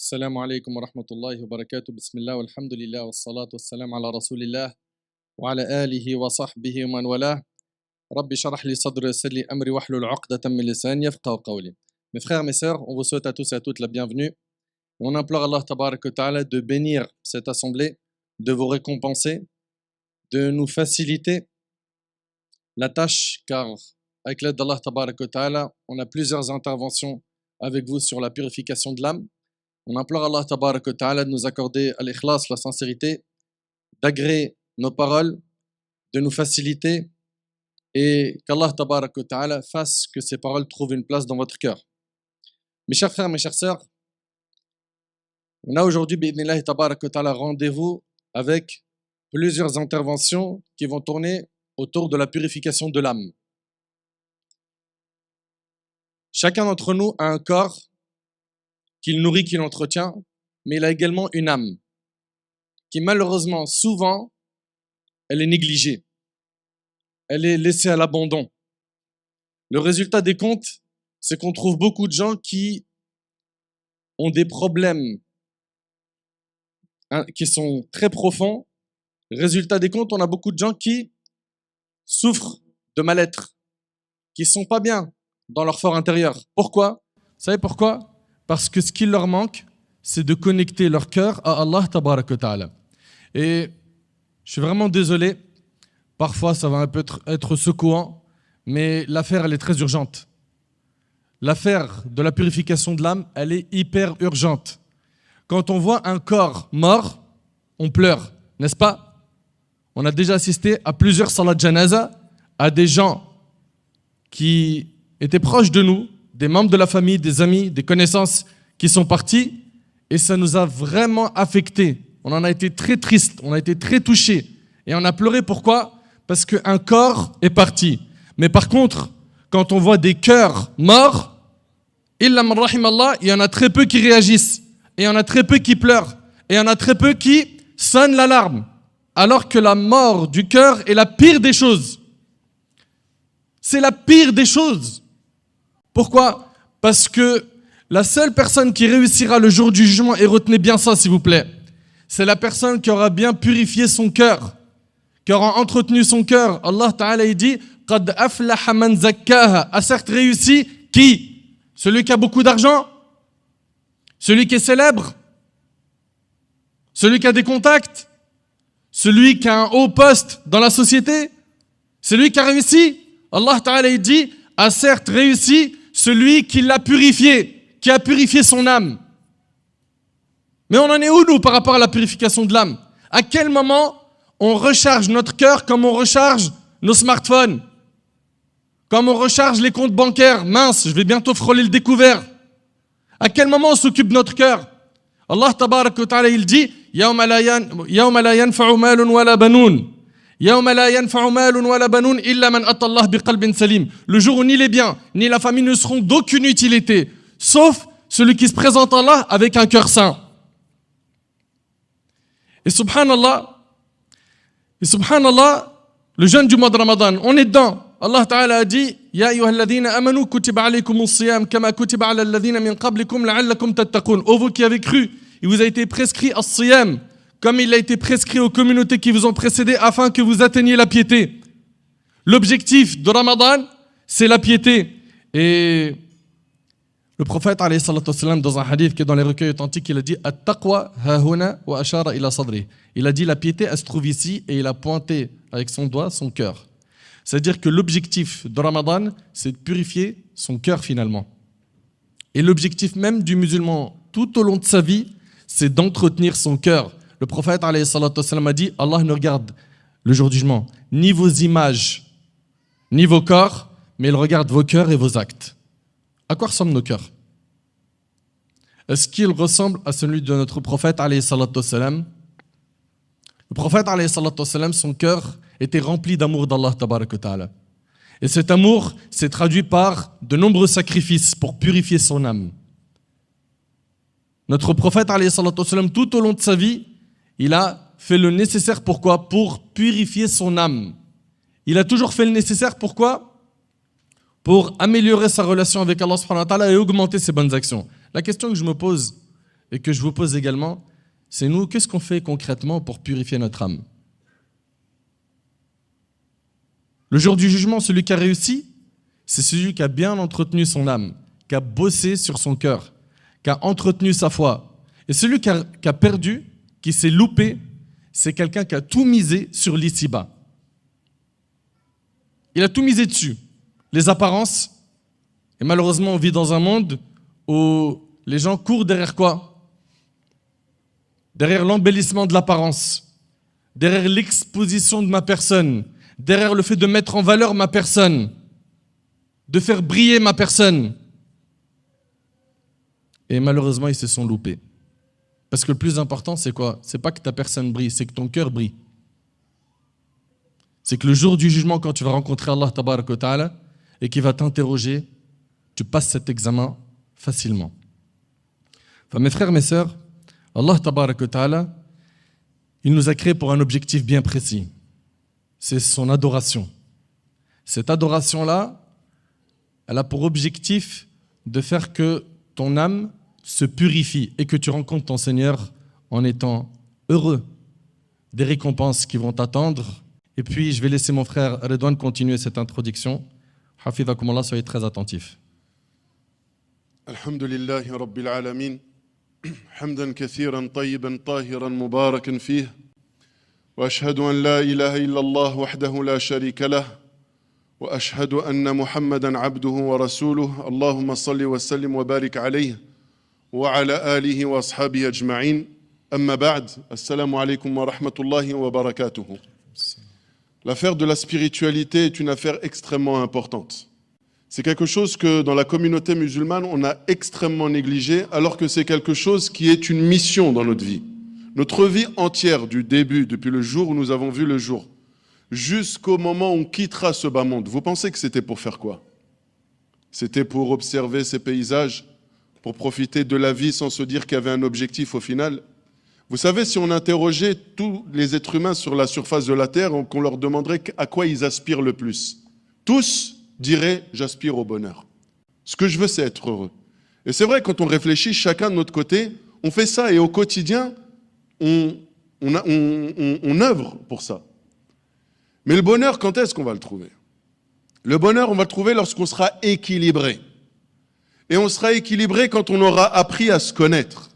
السلام عليكم ورحمة الله وبركاته بسم الله والحمد لله والصلاة والسلام على رسول الله وعلى آله وصحبه ومن والاه ربي اشرح لي صدري ويسر لي أمري واحلل عقدة من لساني يفقهوا قولي. Mes frères, mes sœurs, on vous souhaite à tous et à toutes la bienvenue. On implore Allah Tabarak wa Ta'ala de bénir cette assemblée, de vous récompenser, de nous faciliter la tâche, car avec l'aide d'Allah Tabarak wa Ta'ala, on a plusieurs interventions avec vous sur la purification de l'âme. On implore Allah Tabarak wa Ta'ala de nous accorder al-ikhlas, la sincérité, d'agréer nos paroles, de nous faciliter et qu'Allah Tabarak wa Ta'ala fasse que ces paroles trouvent une place dans votre cœur. Mes chers frères, mes chères sœurs, on a aujourd'hui, bi'idhnillah Tabarak wa Ta'ala, rendez-vous avec plusieurs interventions qui vont tourner autour de la purification de l'âme. Chacun d'entre nous a un corps qu'il nourrit, qu'il entretient, mais il a également une âme qui malheureusement, souvent, elle est négligée. Elle est laissée à l'abandon. Le résultat des comptes, c'est qu'on trouve beaucoup de gens qui ont des problèmes qui sont très profonds. Résultat des comptes, on a beaucoup de gens qui souffrent de mal-être, qui ne sont pas bien dans leur fort intérieur. Pourquoi? Vous savez pourquoi? Parce que ce qui leur manque, c'est de connecter leur cœur à Allah Tabarak wa Ta'ala. Et je suis vraiment désolé, parfois ça va un peu être secouant, mais l'affaire elle est très urgente. L'affaire de la purification de l'âme, elle est hyper urgente. Quand on voit un corps mort, on pleure, n'est-ce pas? On a déjà assisté à plusieurs salat janaza, à des gens qui étaient proches de nous, des membres de la famille, des amis, des connaissances qui sont partis, et ça nous a vraiment affectés. On en a été très triste, on a été très touchés, et on a pleuré. Pourquoi? Parce qu'un corps est parti. Mais par contre, quand on voit des cœurs morts, illa man rahim Allah, il y en a très peu qui réagissent, et il y en a très peu qui pleurent, et il y en a très peu qui sonnent l'alarme, alors que la mort du cœur est la pire des choses. C'est la pire des choses. Pourquoi? Parce que la seule personne qui réussira le jour du jugement, et retenez bien ça s'il vous plaît, c'est la personne qui aura bien purifié son cœur, qui aura entretenu son cœur. Allah Ta'ala il dit « Qad aflaha man zakkaha » a certes réussi qui? Celui qui a beaucoup d'argent? Celui qui est célèbre? Celui qui a des contacts? Celui qui a un haut poste dans la société? C'est lui qui a réussi? Allah Ta'ala il dit « a certes réussi celui qui l'a purifié, qui a purifié son âme. » Mais on en est où nous par rapport à la purification de l'âme? À quel moment on recharge notre cœur comme on recharge nos smartphones? Comme on recharge les comptes bancaires? Mince, je vais bientôt frôler le découvert. À quel moment on s'occupe de notre cœur? Allah Tabarak wa Ta'ala il dit « Yawma la yanfa'u malun wa la banoun » le jour où ni les biens ni la famille ne seront d'aucune utilité, sauf celui qui se présente à Allah avec un cœur saint. Et subhanallah, le jeûne du mois de Ramadan, on est dedans. Allah Ta'ala a dit Ya ayyuhalladhina amanu kutiba alaykumus siyam kama kutiba ala alladhina min qablikum la'allakum tattaqun. Ô vous qui avez cru, il vous a été prescrit as-siyam, comme il a été prescrit aux communautés qui vous ont précédé afin que vous atteigniez la piété. L'objectif de Ramadan, c'est la piété. Et le prophète, alayhi salatu wassalam, dans un hadith qui est dans les recueils authentiques, il a dit At-taqwa hahuna wa ashara ila sadri. Il a dit la piété, elle se trouve ici, et il a pointé avec son doigt son cœur. C'est-à-dire que l'objectif de Ramadan, c'est de purifier son cœur finalement. Et l'objectif même du musulman tout au long de sa vie, c'est d'entretenir son cœur. Le prophète alayhi salatu wassalam a dit Allah ne regarde le jour du jugement ni vos images ni vos corps, mais il regarde vos cœurs et vos actes. À quoi ressemblent nos cœurs? Est-ce qu'ils ressemblent à celui de notre prophète alayhi salatu wassalam? Le prophète alayhi salatu wassalam, son cœur était rempli d'amour d'Allah Tabarak wa Ta'ala. Et cet amour s'est traduit par de nombreux sacrifices pour purifier son âme. Notre prophète alayhi salatu wassalam, tout au long de sa vie, il a fait le nécessaire, pourquoi? Pour purifier son âme. Il a toujours fait le nécessaire, pourquoi? Pour améliorer sa relation avec Allah subhanahu wa ta'ala et augmenter ses bonnes actions. La question que je me pose, et que je vous pose également, c'est nous, qu'est-ce qu'on fait concrètement pour purifier notre âme? Le jour du jugement, celui qui a réussi, c'est celui qui a bien entretenu son âme, qui a bossé sur son cœur, qui a entretenu sa foi. Et celui qui a perdu, qui s'est loupé, c'est quelqu'un qui a tout misé sur l'ici-bas. Il a tout misé dessus. Les apparences. Et malheureusement, on vit dans un monde où les gens courent derrière quoi? Derrière l'embellissement de l'apparence, derrière l'exposition de ma personne, derrière le fait de mettre en valeur ma personne, de faire briller ma personne. Et malheureusement, ils se sont loupés. Parce que le plus important, c'est quoi? C'est pas que ta personne brille, c'est que ton cœur brille. C'est que le jour du jugement, quand tu vas rencontrer Allah tabarak wa ta'ala et qu'il va t'interroger, tu passes cet examen facilement. Enfin, mes frères, mes sœurs, Allah tabarak wa ta'ala, il nous a créés pour un objectif bien précis. C'est son adoration. Cette adoration-là, elle a pour objectif de faire que ton âme se purifie et que tu rencontres ton Seigneur en étant heureux des récompenses qui vont t'attendre. Et puis, je vais laisser mon frère Redouane continuer cette introduction. Hafidhakum Allah, soyez très attentifs. Alhamdulillahi Rabbil Alamin. Hamdan kathiran tayyiban tahiran mubarakan fih. Wa ashhadu an la ilaha illallah wahdahu la sharika lah. Wa ashhadu anna Muhammadan abduhu wa rasuluh. Allahumma salli wa sallim wa barik alayhi. Wa ala alihi wa ashabihi ajma'in. Amma ba'd. Assalamu alaykum wa rahmatullahi wa barakatuhu. L'affaire de la spiritualité est une affaire extrêmement importante. C'est quelque chose que dans la communauté musulmane, on a extrêmement négligé, alors que c'est quelque chose qui est une mission dans notre vie. Notre vie entière, du début, depuis le jour où nous avons vu le jour, jusqu'au moment où on quittera ce bas monde, vous pensez que c'était pour faire quoi? C'était pour observer ces paysages, pour profiter de la vie sans se dire qu'il y avait un objectif au final? Vous savez, si on interrogeait tous les êtres humains sur la surface de la Terre, qu'on leur demanderait à quoi ils aspirent le plus, tous diraient « j'aspire au bonheur ». Ce que je veux, c'est être heureux. Et c'est vrai, quand on réfléchit, chacun de notre côté, on fait ça et au quotidien, on œuvre pour ça. Mais le bonheur, quand est-ce qu'on va le trouver? Le bonheur, on va le trouver lorsqu'on sera équilibré. Et on sera équilibré quand on aura appris à se connaître.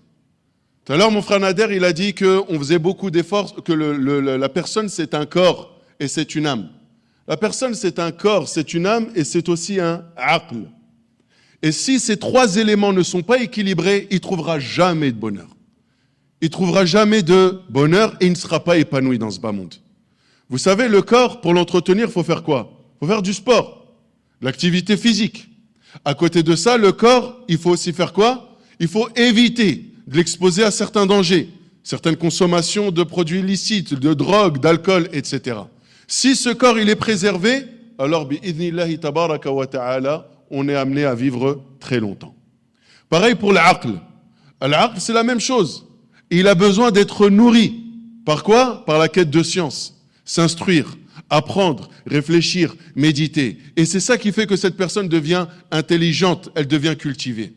Tout à l'heure, mon frère Nader, il a dit qu'on faisait beaucoup d'efforts, que la personne, c'est un corps et c'est une âme. La personne, c'est un corps, c'est une âme et c'est aussi un aql. Et si ces trois éléments ne sont pas équilibrés, il ne trouvera jamais de bonheur. Il ne trouvera jamais de bonheur et il ne sera pas épanoui dans ce bas monde. Vous savez, le corps, pour l'entretenir, il faut faire quoi? Il faut faire du sport, de l'activité physique. À côté de ça, le corps, il faut aussi faire quoi? Il faut éviter de l'exposer à certains dangers, certaines consommations de produits illicites, de drogue, d'alcool, etc. Si ce corps il est préservé, alors bi'idhnillahi tabaraka wa ta'ala, on est amené à vivre très longtemps. Pareil pour l'aql. L'aql, c'est la même chose. Il a besoin d'être nourri. Par quoi? Par la quête de science. S'instruire, apprendre, réfléchir, méditer. Et c'est ça qui fait que cette personne devient intelligente, elle devient cultivée.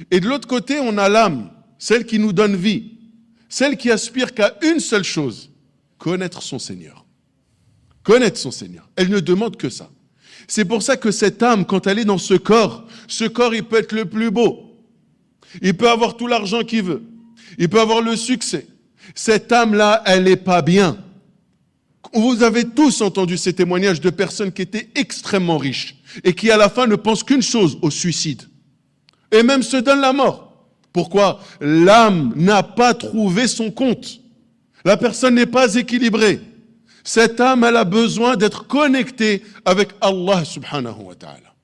Et de l'autre côté, on a l'âme, celle qui nous donne vie, celle qui aspire qu'à une seule chose, connaître son Seigneur. Connaître son Seigneur. Elle ne demande que ça. C'est pour ça que cette âme, quand elle est dans ce corps, il peut être le plus beau. Il peut avoir tout l'argent qu'il veut. Il peut avoir le succès. Cette âme-là, elle n'est pas bien. Vous avez tous entendu ces témoignages de personnes qui étaient extrêmement riches et qui, à la fin, ne pensent qu'une chose, au suicide. Et même se donnent la mort. Pourquoi? L'âme n'a pas trouvé son compte. La personne n'est pas équilibrée. Cette âme, elle a besoin d'être connectée avec Allah subhanahu wa ta'ala.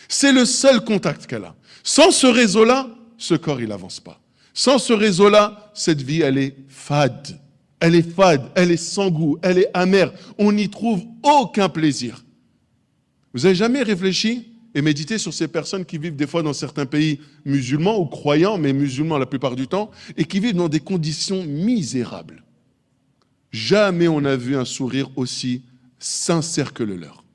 C'est le seul contact qu'elle a. Sans ce réseau-là, ce corps, il n'avance pas. Sans ce réseau-là, cette vie, elle est fade. Elle est fade, elle est sans goût, elle est amère. On n'y trouve aucun plaisir. Vous n'avez jamais réfléchi et méditer sur ces personnes qui vivent des fois dans certains pays musulmans ou croyants, mais musulmans la plupart du temps, et qui vivent dans des conditions misérables. Jamais on n'a vu un sourire aussi sincère que le leur.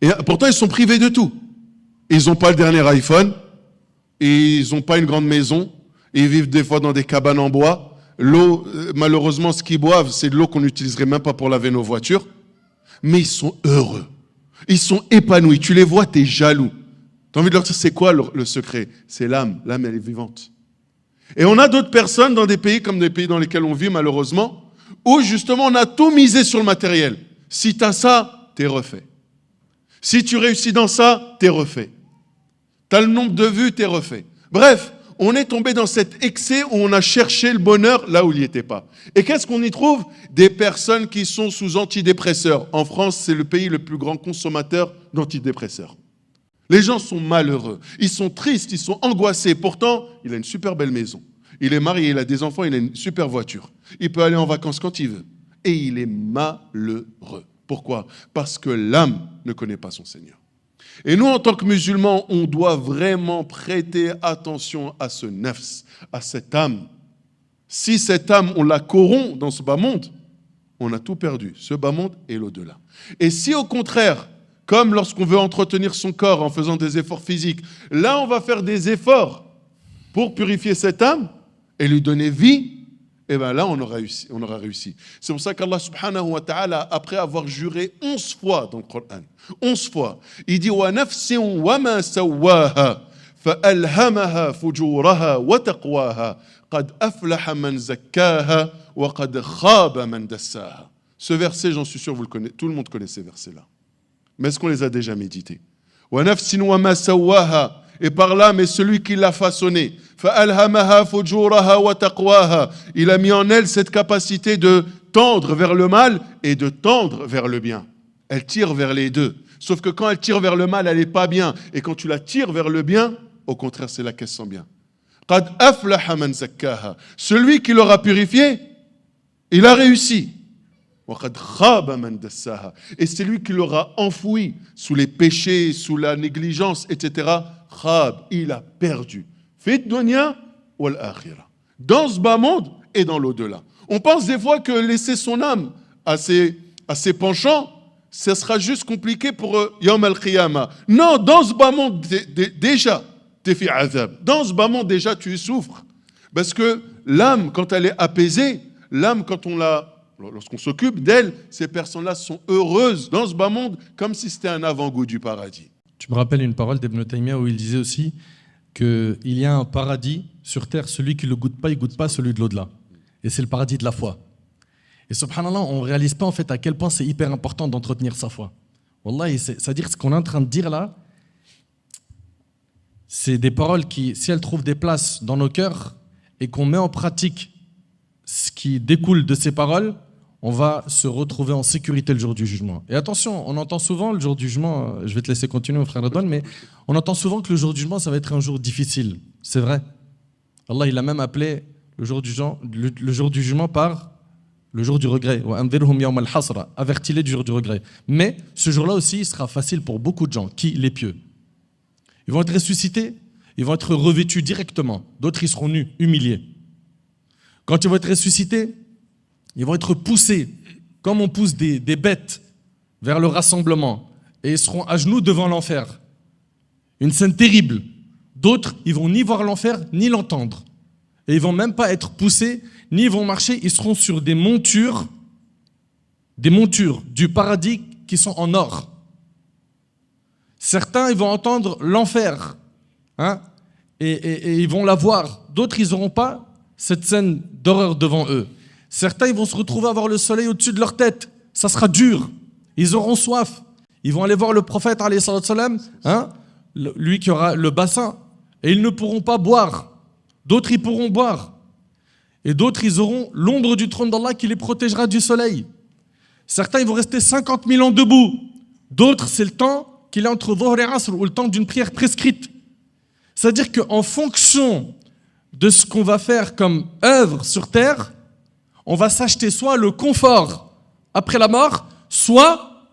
Et pourtant, ils sont privés de tout. Ils n'ont pas le dernier iPhone, et ils n'ont pas une grande maison, Ils vivent des fois dans des cabanes en bois. L'eau, malheureusement, ce qu'ils boivent, c'est de l'eau qu'on n'utiliserait même pas pour laver nos voitures. Mais ils sont heureux. Ils sont épanouis. Tu les vois, tu es jaloux. Tu as envie de leur dire, c'est quoi le secret? C'est l'âme. L'âme, elle est vivante. Et on a d'autres personnes dans des pays comme des pays dans lesquels on vit, malheureusement, où justement on a tout misé sur le matériel. Si tu as ça, tu es refait. Si tu réussis dans ça, tu es refait. Tu as le nombre de vues, tu es refait. Bref, on est tombé dans cet excès où on a cherché le bonheur là où il n'y était pas. Et qu'est-ce qu'on y trouve? Des personnes qui sont sous antidépresseurs. En France, c'est le pays le plus grand consommateur d'antidépresseurs. Les gens sont malheureux, ils sont tristes, ils sont angoissés. Pourtant, il a une super belle maison. Il est marié, il a des enfants, il a une super voiture. Il peut aller en vacances quand il veut. Et il est malheureux. Pourquoi? Parce que l'âme ne connaît pas son Seigneur. Et nous, en tant que musulmans, on doit vraiment prêter attention à ce nafs, à cette âme. Si cette âme, on la corrompt dans ce bas monde, on a tout perdu, ce bas monde et l'au-delà. Et si au contraire, comme lorsqu'on veut entretenir son corps en faisant des efforts physiques, là on va faire des efforts pour purifier cette âme et lui donner vie, et bien là on aura réussi. C'est pour ça qu'Allah subhanahu wa ta'ala, après avoir juré 11 fois dans le Coran, 11 fois, il dit wa nafsin wa ma sawaha fa alhamaha fujuraha wa taqwaha qad aflaha man zakkaha wa qad khaba man dassaha. Ce verset, j'en suis sûr, vous le connaissez, tout le monde connaît ces versets-là. Mais est-ce qu'on les a déjà médités? Wa nafsin wa ma sawaha. Et par là, mais celui qui l'a façonné, فَأَلْهَمَهَا فُجُورَهَا وَتَقْوَاهَا. Il a mis en elle cette capacité de tendre vers le mal et de tendre vers le bien. Elle tire vers les deux. Sauf que quand elle tire vers le mal, elle n'est pas bien. Et quand tu la tires vers le bien, au contraire, c'est là qu'elle se sent bien. قَدْ أَفْلَحَ مَنْ زَكَّاهَا. Celui qui l'aura purifié, il a réussi. وَقَدْ خَابَ مَنْ دَسَّاهَا. Et c'est lui qui l'aura enfoui sous les péchés, sous la négligence, etc. Khab, il a perdu. Fit dunya wal akhirah. Dans ce bas monde et dans l'au-delà. On pense des fois que laisser son âme à ses penchants, ce sera juste compliqué pour Yawm al-Qiyamah. Non, dans ce bas monde, déjà, t'es fait azab. Dans ce bas monde, déjà, tu souffres. Parce que l'âme, quand elle est apaisée, l'âme, lorsqu'on s'occupe d'elle, ces personnes-là sont heureuses dans ce bas monde, comme si c'était un avant-goût du paradis. Tu me rappelles une parole d'Ibn Taymiyyah où il disait aussi qu'il y a un paradis sur terre, celui qui ne le goûte pas, il ne goûte pas celui de l'au-delà. Et c'est le paradis de la foi. Et subhanallah, on ne réalise pas en fait à quel point c'est hyper important d'entretenir sa foi. Wallahi, c'est-à-dire ce qu'on est en train de dire là, c'est des paroles qui, si elles trouvent des places dans nos cœurs et qu'on met en pratique ce qui découle de ces paroles, on va se retrouver en sécurité le jour du jugement. Et attention, on entend souvent le jour du jugement, je vais te laisser continuer mon frère Redouane, mais on entend souvent que le jour du jugement, ça va être un jour difficile. C'est vrai. Allah, il a même appelé le jour du jugement par le jour du regret. Avertis-les du jour du regret. Mais ce jour-là aussi, il sera facile pour beaucoup de gens. Qui? Les pieux. Ils vont être ressuscités, ils vont être revêtus directement. D'autres, ils seront nus, humiliés. Quand ils vont être ressuscités, ils vont être poussés, comme on pousse des bêtes, vers le rassemblement. Et ils seront à genoux devant l'enfer. Une scène terrible. D'autres, ils vont ni voir l'enfer, ni l'entendre. Et ils vont même pas être poussés, ni ils vont marcher. Ils seront sur des montures du paradis qui sont en or. Certains, ils vont entendre l'enfer. Et ils vont la voir. D'autres, ils n'auront pas cette scène d'horreur devant eux. Certains, ils vont se retrouver à voir le soleil au-dessus de leur tête. Ça sera dur. Ils auront soif. Ils vont aller voir le prophète, alayhi salatu salam, lui qui aura le bassin. Et ils ne pourront pas boire. D'autres, ils pourront boire. Et d'autres, ils auront l'ombre du trône d'Allah qui les protégera du soleil. Certains, ils vont rester 50 000 ans debout. D'autres, c'est le temps qu'il est entre Dhuhr et Asr, ou le temps d'une prière prescrite. C'est-à-dire qu'en fonction de ce qu'on va faire comme œuvre sur terre, on va s'acheter soit le confort après la mort, soit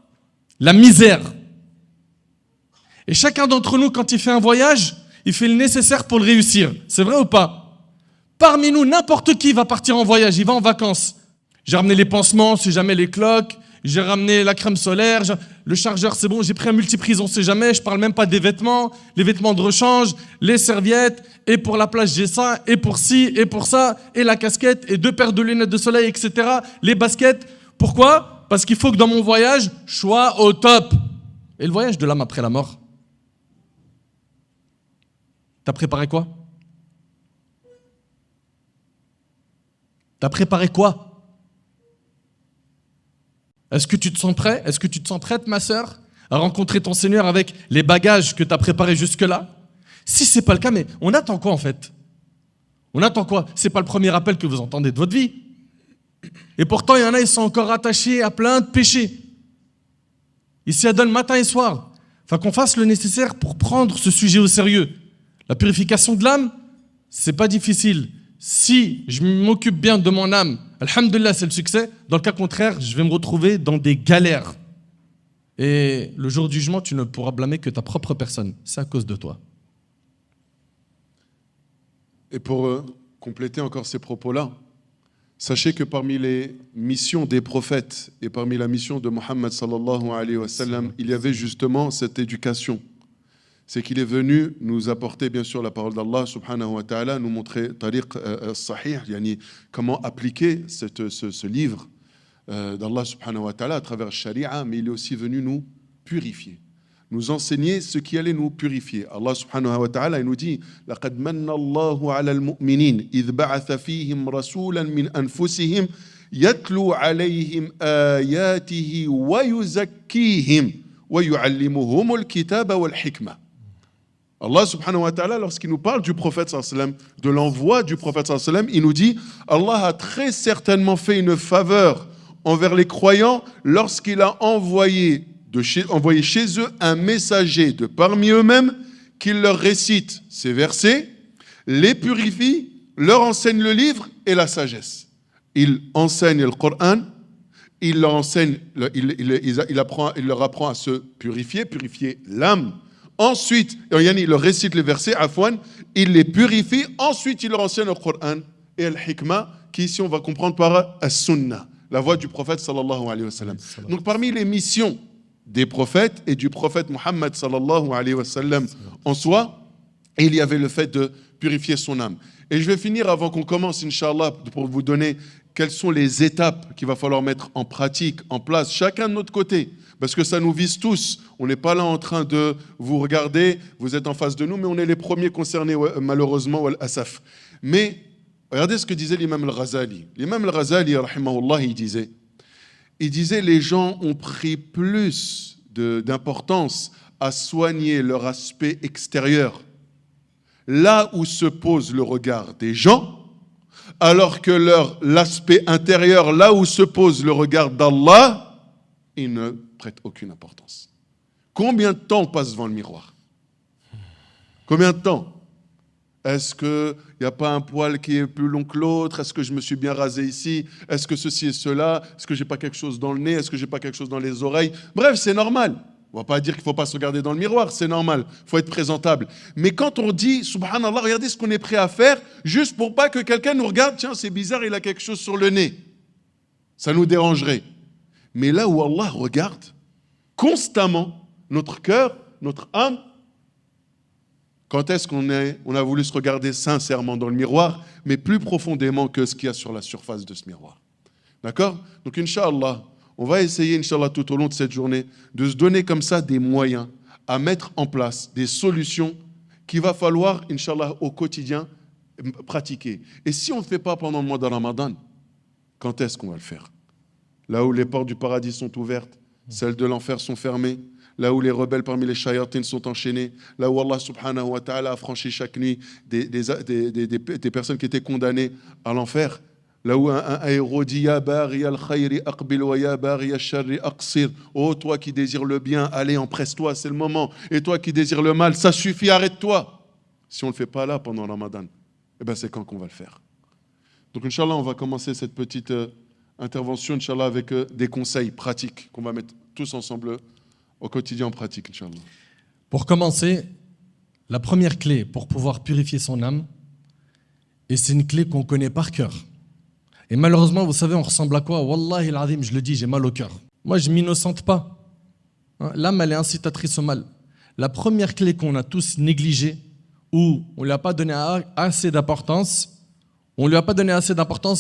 la misère. Et chacun d'entre nous, quand il fait un voyage, il fait le nécessaire pour le réussir. C'est vrai ou pas? Parmi nous, n'importe qui va partir en voyage, il va en vacances. J'ai ramené les pansements, si jamais les cloques, j'ai ramené la crème solaire, le chargeur c'est bon, j'ai pris un multiprise, on sait jamais, je parle même pas des vêtements, les vêtements de rechange, les serviettes, et pour la plage j'ai ça, et pour ci, et pour ça, et la casquette, et 2 paires de lunettes de soleil, etc. Les baskets. Pourquoi? Parce qu'il faut que dans mon voyage, je sois au top. Et le voyage de l'âme après la mort, t'as préparé quoi? T'as préparé quoi? Est-ce que tu te sens prêt? Est-ce que tu te sens prête, ma sœur, à rencontrer ton Seigneur avec les bagages que tu as préparés jusque-là? Si ce n'est pas le cas, mais on attend quoi en fait? On attend quoi? Ce n'est pas le premier appel que vous entendez de votre vie. Et pourtant, il y en a, ils sont encore attachés à plein de péchés. Ils s'y adonnent matin et soir. Enfin, qu'on fasse le nécessaire pour prendre ce sujet au sérieux. La purification de l'âme, c'est pas difficile. Si je m'occupe bien de mon âme, alhamdoulilah, c'est le succès. Dans le cas contraire, je vais me retrouver dans des galères. Et le jour du jugement, tu ne pourras blâmer que ta propre personne. C'est à cause de toi. Et pour compléter encore ces propos-là, sachez que parmi les missions des prophètes et parmi la mission de Mohammed sallallahu alayhi wa sallam, il y avait justement cette éducation. C'est qu'il est venu nous apporter bien sûr la parole d'Allah subhanahu wa ta'ala, nous montrer tariq sahih, yani comment appliquer ce livre d'Allah subhanahu wa ta'ala à travers le sharia, mais il est aussi venu nous purifier, nous enseigner ce qui allait nous purifier. Allah subhanahu wa ta'ala il nous dit laqad manna Allahu 'ala al-mu'minin idh ba'atha fihim rasulan min anfusihim yatlu 'alayhim ayatihi wa yuzakkihim wa yu'allimuhum al-kitaba wal-hikma. Allah subhanahu wa ta'ala, lorsqu'il nous parle du prophète sallallahu alayhi wa sallam, de l'envoi du prophète sallallahu alayhi wa sallam, il nous dit Allah a très certainement fait une faveur envers les croyants lorsqu'il a envoyé chez eux un messager de parmi eux-mêmes qui leur récite ces versets, les purifie, leur enseigne le livre et la sagesse. Il enseigne le Coran, il leur enseigne, il leur apprend à se purifier l'âme. Ensuite, il leur récite les versets, afwan, il les purifie, ensuite il leur enseigne le Coran et le hikmah, qui ici on va comprendre par as-sunnah, la voix du prophète sallallahu alayhi wa sallam. Donc parmi les missions des prophètes et du prophète Muhammad sallallahu alayhi wa sallam en soi, il y avait le fait de purifier son âme. Et je vais finir avant qu'on commence, Inch'Allah, pour vous donner quelles sont les étapes qu'il va falloir mettre en pratique, en place, chacun de notre côté. Parce que ça nous vise tous. On n'est pas là en train de vous regarder, vous êtes en face de nous, mais on est les premiers concernés, malheureusement, wal-asaf. Mais regardez ce que disait l'imam al-Ghazali. L'imam al-Ghazali, rahimahullah, il disait les gens ont pris plus d'importance à soigner leur aspect extérieur, là où se pose le regard des gens, alors que l'aspect intérieur, là où se pose le regard d'Allah, ils ne prêtent aucune importance. Combien de temps on passe devant le miroir? Combien de temps? Est-ce qu'il n'y a pas un poil qui est plus long que l'autre? Est-ce que je me suis bien rasé ici? Est-ce que ceci et cela? Est-ce que je n'ai pas quelque chose dans le nez? Est-ce que je n'ai pas quelque chose dans les oreilles? Bref, c'est normal. On ne va pas dire qu'il ne faut pas se regarder dans le miroir, c'est normal. Il faut être présentable. Mais quand on dit, subhanallah, regardez ce qu'on est prêt à faire, juste pour pas que quelqu'un nous regarde, tiens, c'est bizarre, il a quelque chose sur le nez. Ça nous dérangerait. Mais là où Allah regarde constamment notre cœur, notre âme, quand est-ce qu'on a voulu se regarder sincèrement dans le miroir, mais plus profondément que ce qu'il y a sur la surface de ce miroir. D'accord? Donc, Inch'Allah, on va essayer, Inch'Allah, tout au long de cette journée, de se donner comme ça des moyens à mettre en place, des solutions qu'il va falloir, Inch'Allah, au quotidien, pratiquer. Et si on ne le fait pas pendant le mois de Ramadan, quand est-ce qu'on va le faire? Là où les portes du paradis sont ouvertes, celles de l'enfer sont fermées, là où les rebelles parmi les shayatines sont enchaînés, là où Allah subhanahu wa ta'ala a franchi chaque nuit des personnes qui étaient condamnées à l'enfer, là où un héros dit « Ya bari al-khayri aqbil wa ya bari al-sharri aqsir » « Oh, toi qui désires le bien, allez, empresse-toi, c'est le moment. Et toi qui désires le mal, ça suffit, arrête-toi. » Si on ne le fait pas là pendant le Ramadan, eh ben c'est quand qu'on va le faire. Donc, Inch'Allah, on va commencer cette petite intervention, Inch'Allah, avec des conseils pratiques qu'on va mettre tous ensemble au quotidien en pratique, Inch'Allah. Pour commencer, la première clé pour pouvoir purifier son âme, et c'est une clé qu'on connaît par cœur. Et malheureusement, vous savez, on ressemble à quoi? Wallahi al-azim, je le dis, j'ai mal au cœur. moi je m'innocente pas. Hein, l'âme, elle est incitatrice au mal. La première clé qu'on a tous négligée, ou on ne lui a pas donné assez d'importance,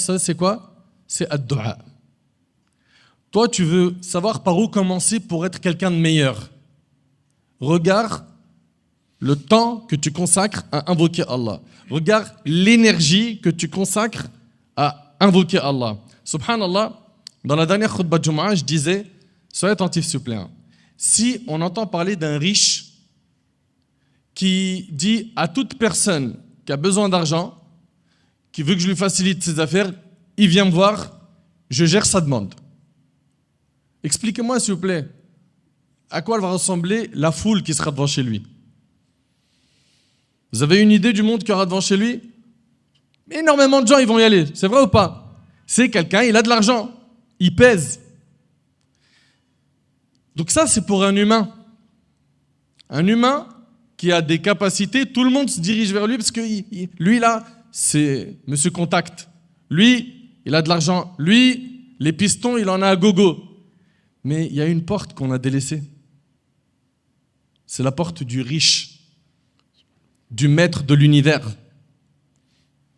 ça, c'est quoi? C'est ad-du'a. Toi, tu veux savoir par où commencer pour être quelqu'un de meilleur. Regarde le temps que tu consacres à invoquer Allah. Regarde l'énergie que tu consacres à invoquer Allah. Subhanallah, dans la dernière khutbah de Jumu'ah, je disais, soyez attentifs s'il vous plaît. Si on entend parler d'un riche qui dit à toute personne qui a besoin d'argent, qui veut que je lui facilite ses affaires, il vient me voir, je gère sa demande. Expliquez-moi s'il vous plaît, à quoi elle va ressembler la foule qui sera devant chez lui. Vous avez une idée du monde qu'il y aura devant chez lui? Énormément de gens ils vont y aller, c'est vrai ou pas? C'est quelqu'un, il a de l'argent, il pèse. Donc ça c'est pour un humain. Un humain qui a des capacités, tout le monde se dirige vers lui parce que lui là, c'est Monsieur Contact. Lui, il a de l'argent. Lui, les pistons, il en a à gogo. Mais il y a une porte qu'on a délaissée. C'est la porte du riche, du maître de l'univers.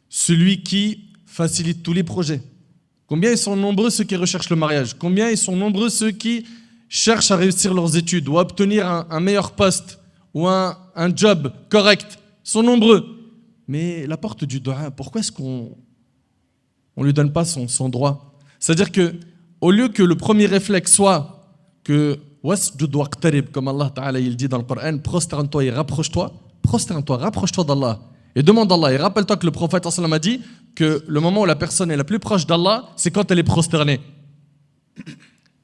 Celui qui facilite tous les projets. Combien ils sont nombreux ceux qui recherchent le mariage? Combien ils sont nombreux ceux qui cherchent à réussir leurs études ou à obtenir un meilleur poste ou un job correct? Ils sont nombreux. Mais la porte du dua, pourquoi est-ce qu'on ne lui donne pas son droit? C'est-à-dire que au lieu que le premier réflexe soit que wasjud waqtarib, comme Allah Ta'ala il dit dans le Coran, prosterne-toi et rapproche-toi, rapproche-toi d'Allah et demande d'Allah. Et rappelle-toi que le prophète sallallahu alayhi wa sallam a dit que le moment où la personne est la plus proche d'Allah, c'est quand elle est prosternée.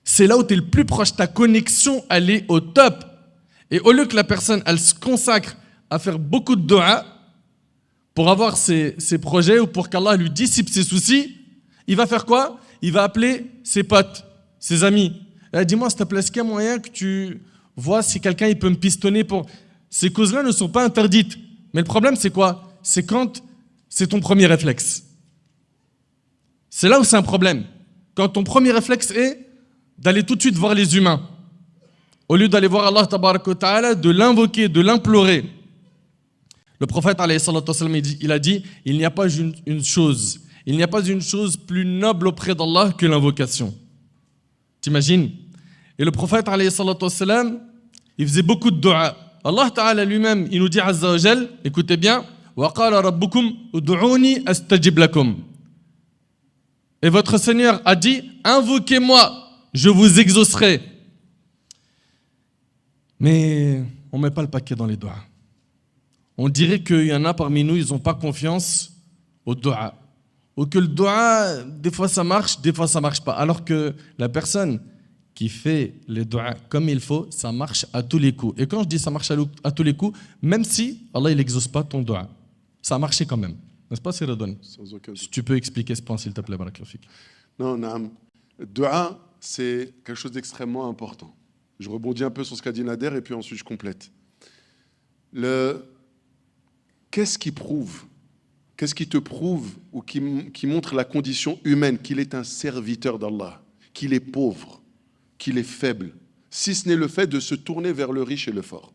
C'est là où tu es le plus proche, ta connexion elle est au top. Et au lieu que la personne elle se consacre à faire beaucoup de dua pour avoir ses projets ou pour qu'Allah lui dissipe ses soucis, il va faire quoi? Il va appeler ses potes, ses amis. Dis-moi s'il te plaît, est-ce qu'il y a moyen que tu vois si quelqu'un il peut me pistonner pour... Ces causes-là ne sont pas interdites. Mais le problème c'est quoi? C'est quand c'est ton premier réflexe. C'est là où c'est un problème. Quand ton premier réflexe est d'aller tout de suite voir les humains. Au lieu d'aller voir Allah tabaraka wa ta'ala, de l'invoquer, de l'implorer. Le prophète alayhi salatu wa sallam, il a dit, il n'y a pas une chose plus noble auprès d'Allah que l'invocation. T'imagines? Et le prophète alayhi salatu wa sallam, il faisait beaucoup de dua. Allah ta'ala lui-même, il nous dit azza wa jal, écoutez bien, wa qala rabbukum ud'uni astajib lakum. Et votre Seigneur a dit, invoquez-moi, je vous exaucerai. Mais on ne met pas le paquet dans les doigts. On dirait qu'il y en a parmi nous, ils n'ont pas confiance au dua. Ou que le dua, des fois ça marche, des fois ça ne marche pas. Alors que la personne qui fait les dua comme il faut, ça marche à tous les coups. Et quand je dis ça marche à tous les coups, même si Allah il n'exauce pas ton dua, ça a marché quand même. N'est-ce pas, Siradouane? Si tu peux expliquer ce point, s'il te plaît, Barakallahu fik. Non, Naam. Le dua, c'est quelque chose d'extrêmement important. Je rebondis un peu sur ce qu'a dit Nader et puis ensuite je complète. Qu'est-ce qui te prouve ou qui montre la condition humaine, qu'il est un serviteur d'Allah, qu'il est pauvre, qu'il est faible, si ce n'est le fait de se tourner vers le riche et le fort.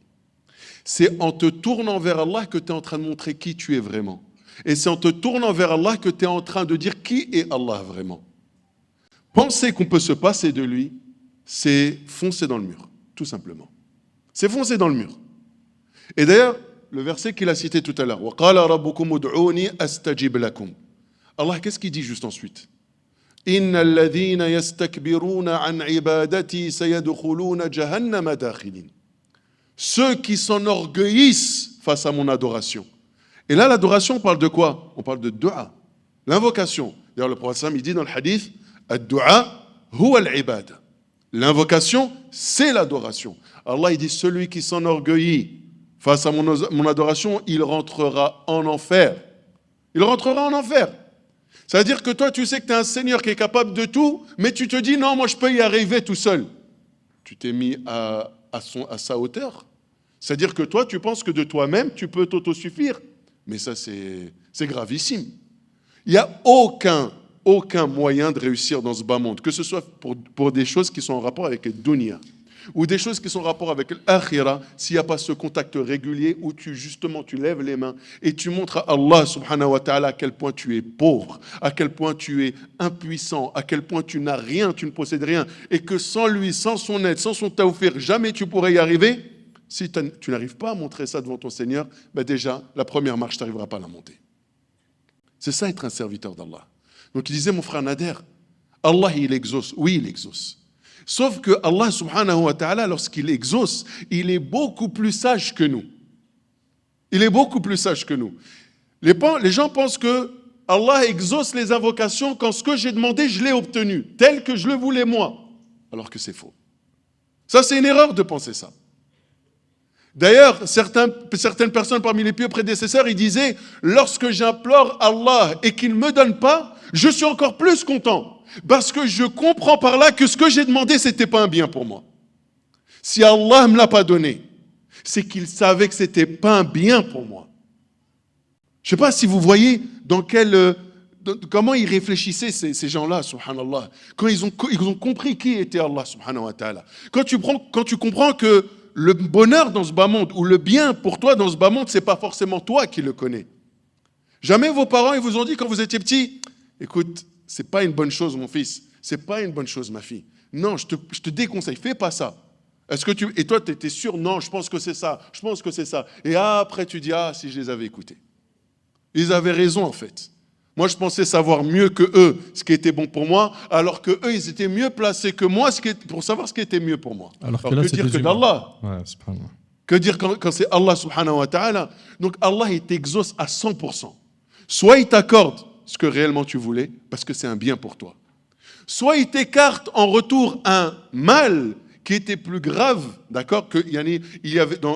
C'est en te tournant vers Allah que tu es en train de montrer qui tu es vraiment. Et c'est en te tournant vers Allah que tu es en train de dire qui est Allah vraiment. Penser qu'on peut se passer de lui, c'est foncer dans le mur, tout simplement. C'est foncer dans le mur. Et d'ailleurs, le verset qu'il a cité tout à l'heure, وَقَالَ رَبُّكُمُ ادْعُونِي أَسْتَجِبْ لَكُمْ. Allah, qu'est-ce qu'il dit juste ensuite? إِنَّ الَّذِينَ يَسْتَكْبِرُونَ عَنْ عِبَادَتِي سَيَدْخُلُونَ جَهَنَّمَ دَاخِلِينَ. Ceux qui s'enorgueillissent face à mon adoration. Et là, l'adoration, on parle de quoi? On parle de dua, l'invocation. D'ailleurs, le prophète il dit dans le hadith, ad-dua huwa al-ibada. L'invocation, c'est l'adoration. Allah, il dit, celui qui s'enorgueillit face à mon adoration, il rentrera en enfer. Il rentrera en enfer. C'est-à-dire que toi, tu sais que tu es un Seigneur qui est capable de tout, mais tu te dis, non, moi, je peux y arriver tout seul. Tu t'es mis à sa hauteur. C'est-à-dire que toi, tu penses que de toi-même, tu peux t'autosuffire. Mais ça, c'est gravissime. Il n'y a aucun aucun moyen de réussir dans ce bas monde, que ce soit pour des choses qui sont en rapport avec le dunya ou des choses qui sont en rapport avec l'akhira, s'il n'y a pas ce contact régulier où tu lèves les mains et tu montres à Allah subhanahu wa ta'ala à quel point tu es pauvre, à quel point tu es impuissant, à quel point tu n'as rien, tu ne possèdes rien, et que sans lui, sans son aide, sans son tawfiq, jamais tu pourrais y arriver. Si tu n'arrives pas à montrer ça devant ton Seigneur, ben déjà, la première marche, tu n'arriveras pas à la monter. C'est ça être un serviteur d'Allah. Donc il disait, mon frère Nader, Allah il exauce, oui il exauce. Sauf que Allah subhanahu wa ta'ala, lorsqu'il exauce, il est beaucoup plus sage que nous. Il est beaucoup plus sage que nous. Les gens pensent que Allah exauce les invocations quand ce que j'ai demandé, je l'ai obtenu, tel que je le voulais moi. Alors que c'est faux. Ça, c'est une erreur de penser ça. D'ailleurs, certaines personnes parmi les pieux prédécesseurs, ils disaient, lorsque j'implore Allah et qu'il ne me donne pas, je suis encore plus content. Parce que je comprends par là que ce que j'ai demandé, ce n'était pas un bien pour moi. Si Allah ne me l'a pas donné, c'est qu'il savait que ce n'était pas un bien pour moi. Je ne sais pas si vous voyez comment ils réfléchissaient ces gens-là, subhanallah. Quand ils ont compris qui était Allah, subhanahu wa ta'ala. Quand tu comprends que le bonheur dans ce bas monde, ou le bien pour toi dans ce bas monde, ce n'est pas forcément toi qui le connais. Jamais vos parents ils vous ont dit quand vous étiez petit, écoute, c'est pas une bonne chose mon fils, c'est pas une bonne chose ma fille. Non, je te déconseille, fais pas ça. Et toi tu étais sûr, non, je pense que c'est ça, je pense que c'est ça. Et après tu dis, si je les avais écoutés. Ils avaient raison en fait. Moi, je pensais savoir mieux que eux ce qui était bon pour moi, alors que eux, ils étaient mieux placés que moi pour savoir ce qui était mieux pour moi. Alors que là, que dire que d'Allah. Ouais, subhanallah. Que dire quand c'est Allah subhanahu wa ta'ala. Donc Allah, il t'exauce à 100%. Soit il t'accorde ce que réellement tu voulais, parce que c'est un bien pour toi. Soit il t'écarte en retour un mal qui était plus grave, d'accord,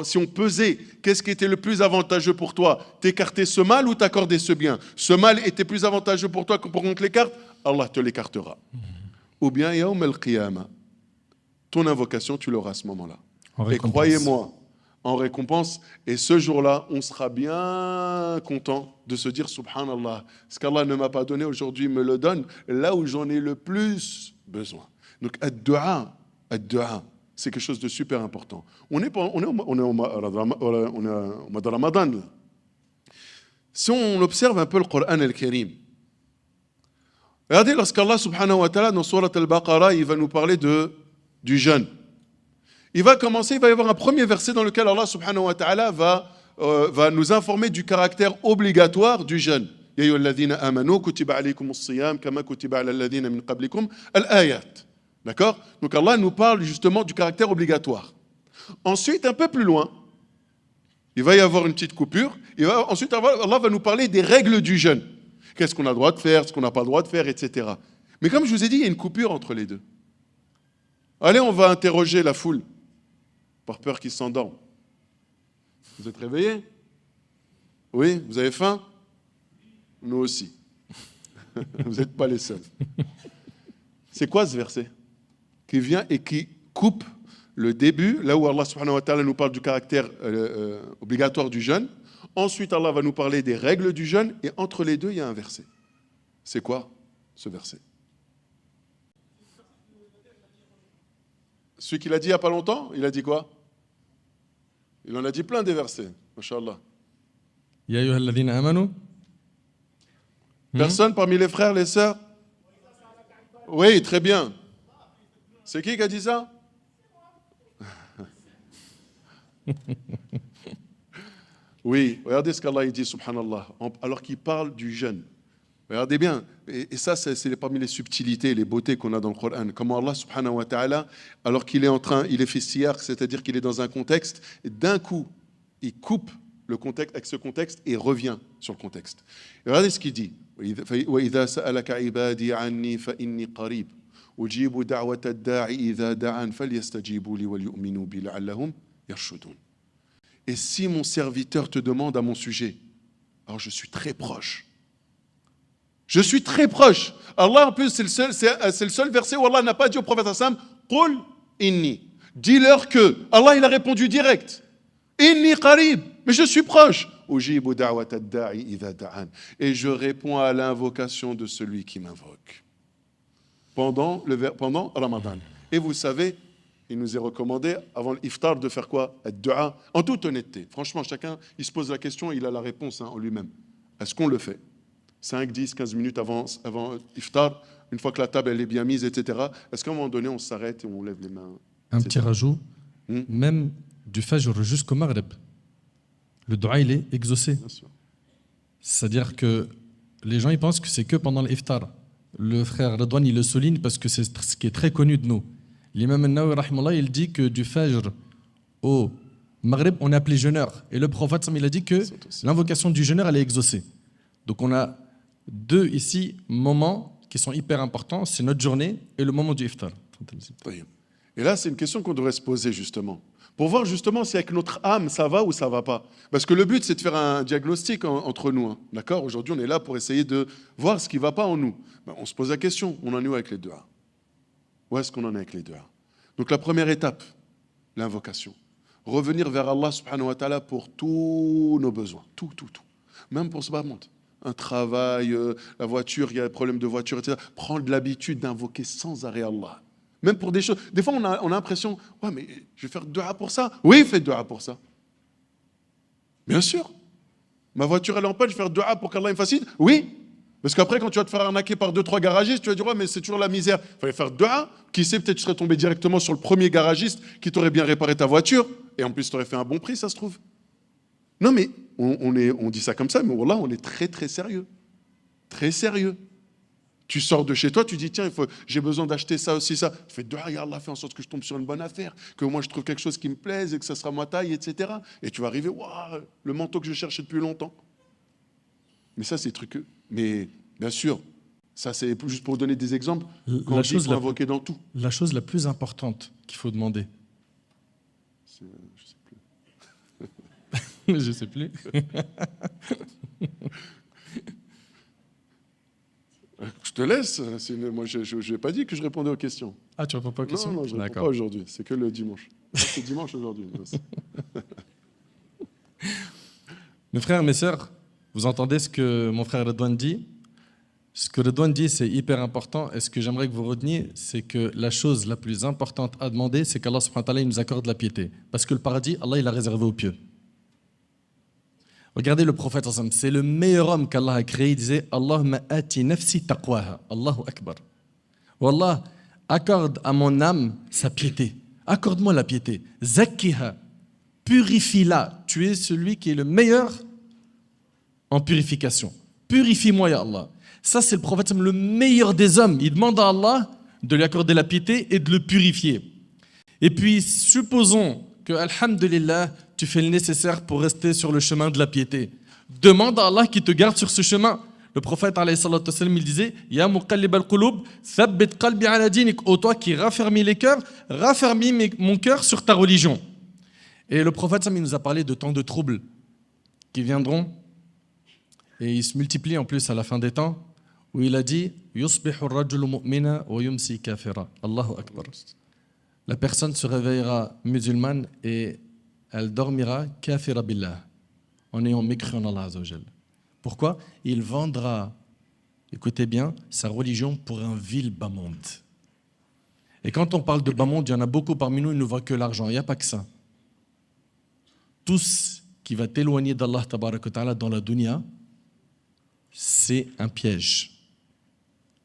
si on pesait, qu'est-ce qui était le plus avantageux pour toi? T'écarter ce mal ou t'accorder ce bien? Ce mal était plus avantageux pour toi que pour qu'on te l'écarte? Allah te l'écartera. Ou bien, yawm al-qiyamah, ton invocation, tu l'auras à ce moment-là. Et croyez-moi, en récompense, et ce jour-là, on sera bien content de se dire, subhanallah, ce qu'Allah ne m'a pas donné aujourd'hui me le donne, là où j'en ai le plus besoin. Donc, ad-du'a, c'est quelque chose de super important. On est au mois de Ramadan. Là. Si on observe un peu le Coran al-Karim, regardez lorsqu'Allah subhanahu wa ta'ala dans Surat al-Baqarah, il va nous parler du jeûne. Il va y avoir un premier verset dans lequel Allah subhanahu wa ta'ala va nous informer du caractère obligatoire du jeûne. Ya ayyuhalladhina amanu kutiba alaykumus siyam kama kutiba alal ladhina min qablikum al-ayat. D'accord? Donc Allah nous parle justement du caractère obligatoire. Ensuite, un peu plus loin, il va y avoir une petite coupure. Ensuite, Allah va nous parler des règles du jeûne. Qu'est-ce qu'on a le droit de faire, ce qu'on n'a pas le droit de faire, etc. Mais comme je vous ai dit, il y a une coupure entre les deux. Allez, on va interroger la foule, par peur qu'ils s'endorment. Vous êtes réveillés? Oui? Vous avez faim? Nous aussi. Vous n'êtes pas les seuls. C'est quoi ce verset? Qui vient et qui coupe le début, là où Allah subhanahu wa ta'ala nous parle du caractère obligatoire du jeûne. Ensuite, Allah va nous parler des règles du jeûne, et entre les deux, il y a un verset. C'est quoi ce verset? Celui qu'il a dit il n'y a pas longtemps, il a dit quoi? Il en a dit plein des versets, mashallah. Ya ayyuhalladhina amanu. Personne parmi les frères, les sœurs? Oui, très bien. C'est qui a dit ça? Oui, regardez ce qu'Allah dit, subhanallah, alors qu'il parle du jeûne. Regardez bien, et ça, c'est parmi les subtilités, les beautés qu'on a dans le Coran. Comment Allah, subhanahu wa ta'ala, alors qu'il est il est fait siyar, c'est-à-dire qu'il est dans un contexte, et d'un coup, il coupe le contexte avec ce contexte et revient sur le contexte. Et regardez ce qu'il dit. وَإِذَا سَأَلَكَ عِبَادِي عَنِّي فَإِنِّي قَرِيبٌ أُجِيبُ دَعْوَةَ الدَّاعِ إِذَا دَعَانِ فَلْيَسْتَجِيبُوا لِي وَلْيُؤْمِنُوا بِي لَعَلَّهُمْ يَرْشُدُونَ. Et si mon serviteur te demande à mon sujet, alors je suis très proche. Je suis très proche. Allah, en plus, c'est le seul verset où Allah n'a pas dit au prophète Hassan, Qul inni. Dis-leur que. Allah, il a répondu direct. Inni qarib. Mais je suis proche. Et je réponds à l'invocation de celui qui m'invoque. Pendant Ramadan. Et vous savez, il nous est recommandé, avant l'iftar, de faire quoi? Ad-du'a. En toute honnêteté. Franchement, chacun, il se pose la question, il a la réponse en lui-même. Est-ce qu'on le fait? 5, 10, 15 minutes avant l'iftar, une fois que la table elle est bien mise, etc. Est-ce qu'à un moment donné, on s'arrête et on lève les mains? Un petit rajout, même du Fajr jusqu'au Maghreb, le dua il est exaucé. C'est-à-dire que les gens ils pensent que c'est que pendant l'iftar. Le frère Redouane il le souligne parce que c'est ce qui est très connu de nous. L'imam al-Nawawi rahimahullah, il dit que du Fajr au Maghreb on est appelé jeûneur. Et le prophète il a dit que l'invocation du jeûneur elle est exaucée. Donc on a deux ici moments qui sont hyper importants, c'est notre journée et le moment du iftar. Et là, c'est une question qu'on devrait se poser justement, pour voir justement si avec notre âme ça va ou ça va pas. Parce que le but, c'est de faire un diagnostic entre nous. Hein. D'accord? Aujourd'hui, on est là pour essayer de voir ce qui va pas en nous. Ben, on se pose la question, on en est où avec les du'a? Où est-ce qu'on en est avec les du'a? Donc la première étape, l'invocation. Revenir vers Allah subhanahu wa ta'ala pour tous nos besoins. Tout. Même pour ce bas monde. Un travail, la voiture, il y a des problèmes de voiture, etc. Prendre l'habitude d'invoquer sans arrêt Allah. Même pour des choses. Des fois, on a l'impression, ouais, mais je vais faire dua pour ça. Oui, fais dua pour ça. Bien sûr. Ma voiture, elle est en panne, je vais faire dua pour qu'Allah me facilite. Oui. Parce qu'après, quand tu vas te faire arnaquer par 2-3 garagistes, tu vas dire, ouais, mais c'est toujours la misère. Il fallait faire dua. Qui sait, peut-être tu serais tombé directement sur le premier garagiste qui t'aurait bien réparé ta voiture. Et en plus, tu aurais fait un bon prix, ça se trouve. Non, mais on dit ça comme ça, mais là, on est très, très sérieux. Très sérieux. Tu sors de chez toi, tu dis, tiens, j'ai besoin d'acheter ça aussi, ça. Tu fais, regarde, Allah fait en sorte que je tombe sur une bonne affaire, que moi, je trouve quelque chose qui me plaise et que ça sera ma taille, etc. Et tu vas arriver, waouh, le manteau que je cherchais depuis longtemps. Mais ça, c'est des trucs. Mais bien sûr, ça, c'est juste pour donner des exemples. Quand on dit qu'il faut invoquer dans tout. La chose la plus importante qu'il faut demander. Je sais plus. Je te laisse. Moi, je n'ai pas dit que je répondais aux questions. Ah, tu ne réponds pas aux questions? Non, je ne réponds pas aujourd'hui. C'est que le dimanche. C'est dimanche aujourd'hui. Mes frères, mes sœurs, vous entendez ce que mon frère Redouane dit? Ce que Redouane dit, c'est hyper important. Et ce que j'aimerais que vous reteniez, c'est que la chose la plus importante à demander, c'est qu'Allah subhanahu wa ta'ala nous accorde la piété. Parce que le paradis, Allah, il l'a réservé aux pieux. Regardez le prophète, c'est le meilleur homme qu'Allah a créé. Il disait, Allahumma ati nafsi taqwaha. Allahu akbar. Wallah, accorde à mon âme sa piété. Accorde-moi la piété. Zakkiha. Purifie-la. Tu es celui qui est le meilleur en purification. Purifie-moi, ya Allah. Ça, c'est le prophète, le meilleur des hommes. Il demande à Allah de lui accorder la piété et de le purifier. Et puis, supposons que, alhamdulillah, tu fais le nécessaire pour rester sur le chemin de la piété. Demande à Allah qui te garde sur ce chemin. Le prophète, alayhi salatu wassalam, il disait, Ya muqallib al-qulub, thabbit qalbi ala dinik. Ô toi qui raffermis les cœurs, raffermis mon cœur sur ta religion. Et le prophète, il nous a parlé de temps de troubles qui viendront. Et ils se multiplient en plus à la fin des temps, où il a dit, Yusbihu ar-rajulu mu'mina wa yumsi kafira. Allahu akbar. La personne se réveillera musulmane et elle dormira kafira billah, en ayant mécru en Allah Azza wa Jal. Pourquoi? Il vendra, écoutez bien, sa religion pour un vil bas monde. Et quand on parle de bas monde, il y en a beaucoup parmi nous, ils ne voient que l'argent. Il n'y a pas que ça. Tout ce qui va t'éloigner d'Allah tabarak wa ta'ala dans la dunya, c'est un piège.